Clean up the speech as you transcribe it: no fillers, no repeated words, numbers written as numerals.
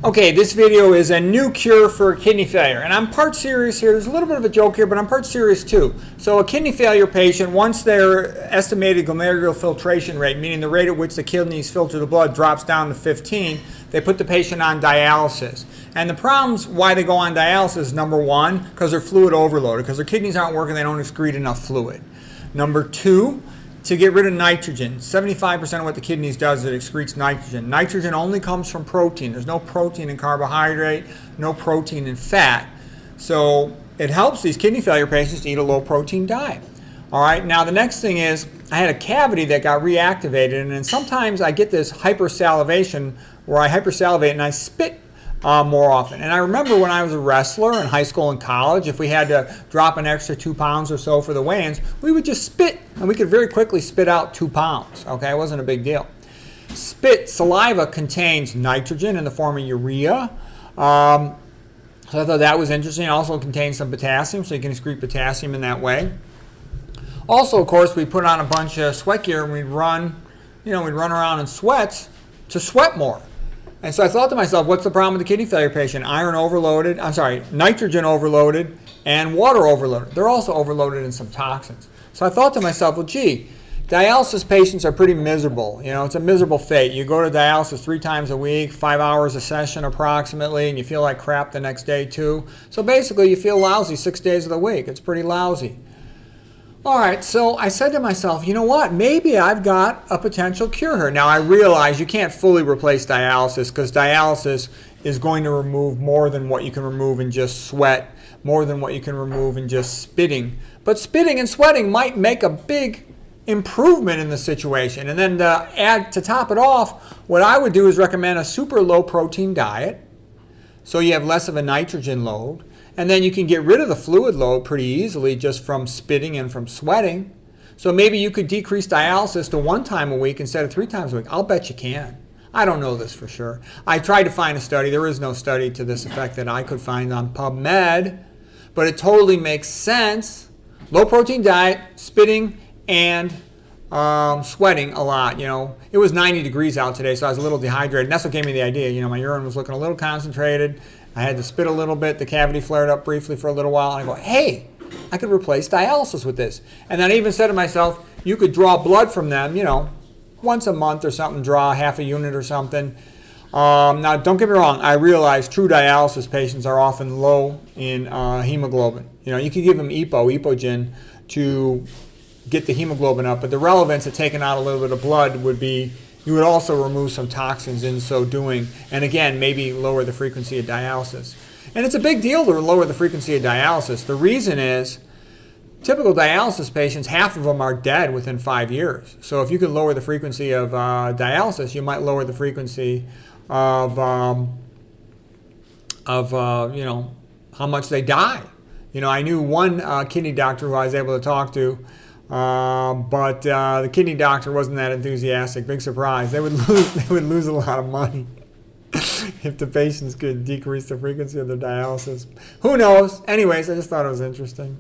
Okay, this video is a new cure for kidney failure, and I'm part serious here. There's a little bit of a joke here, but I'm part serious too. So a kidney failure patient, once their estimated glomerular filtration rate, meaning the rate at which the kidneys filter the blood, drops down to 15, they put the patient on dialysis. And the problems why they go on dialysis is number one, because they're fluid overloaded, because their kidneys aren't working, they don't excrete enough fluid. Number two, to get rid of nitrogen. 75% of what the kidneys does is it excretes nitrogen. Nitrogen only comes from protein. There's no protein in carbohydrate, no protein in fat. So it helps these kidney failure patients to eat a low protein diet. All right, now the next thing is I had a cavity that got reactivated, and then sometimes I get this hypersalivation where I hypersalivate and I spit more often. And I remember when I was a wrestler in high school and college, if we had to drop an extra 2 pounds or so for the weigh-ins, we would just spit, and we could very quickly spit out 2 pounds. Okay, it wasn't a big deal. Saliva contains nitrogen in the form of urea. So I thought that was interesting. It also contains some potassium, so you can excrete potassium in that way. Also, of course, we put on a bunch of sweat gear and we'd run around in sweats to sweat more. And so I thought to myself, what's the problem with the kidney failure patient? Nitrogen overloaded and water overloaded. They're also overloaded in some toxins. So I thought to myself, well, gee, dialysis patients are pretty miserable. You know, it's a miserable fate. You go to dialysis 3 times a week, 5 hours a session approximately, and you feel like crap the next day too. So basically, you feel lousy 6 days of the week. It's pretty lousy. All right, so I said to myself, you know what, maybe I've got a potential cure here. Now I realize you can't fully replace dialysis because dialysis is going to remove more than what you can remove in just sweat, more than what you can remove in just spitting. But spitting and sweating might make a big improvement in the situation. And then to top it off, what I would do is recommend a super low protein diet so you have less of a nitrogen load. And then you can get rid of the fluid load pretty easily just from spitting and from sweating. So maybe you could decrease dialysis to 1 time a week instead of 3 times a week. I'll bet you can. I don't know this for sure. I tried to find a study. There is no study to this effect that I could find on PubMed. But it totally makes sense. Low protein diet, spitting, and sweating a lot. You know, it was 90 degrees out today, so I was a little dehydrated. And that's what gave me the idea. You know, my urine was looking a little concentrated. I had to spit a little bit. The cavity flared up briefly for a little while. And I go, hey, I could replace dialysis with this. And then I even said to myself, you could draw blood from them, you know, once a month or something, draw half a unit or something. Now, don't get me wrong. I realize true dialysis patients are often low in hemoglobin. You know, you could give them Epogen, to get the hemoglobin up. But the relevance of taking out a little bit of blood would be you would also remove some toxins in so doing, and again, maybe lower the frequency of dialysis. And it's a big deal to lower the frequency of dialysis. The reason is, typical dialysis patients, half of them are dead within 5 years. So if you can lower the frequency of dialysis, you might lower the frequency of you know, how much they die. You know, I knew one kidney doctor who I was able to talk to, but the kidney doctor wasn't that enthusiastic. Big surprise. They would lose a lot of money if the patients could decrease the frequency of their dialysis. Who knows? Anyways, I just thought it was interesting.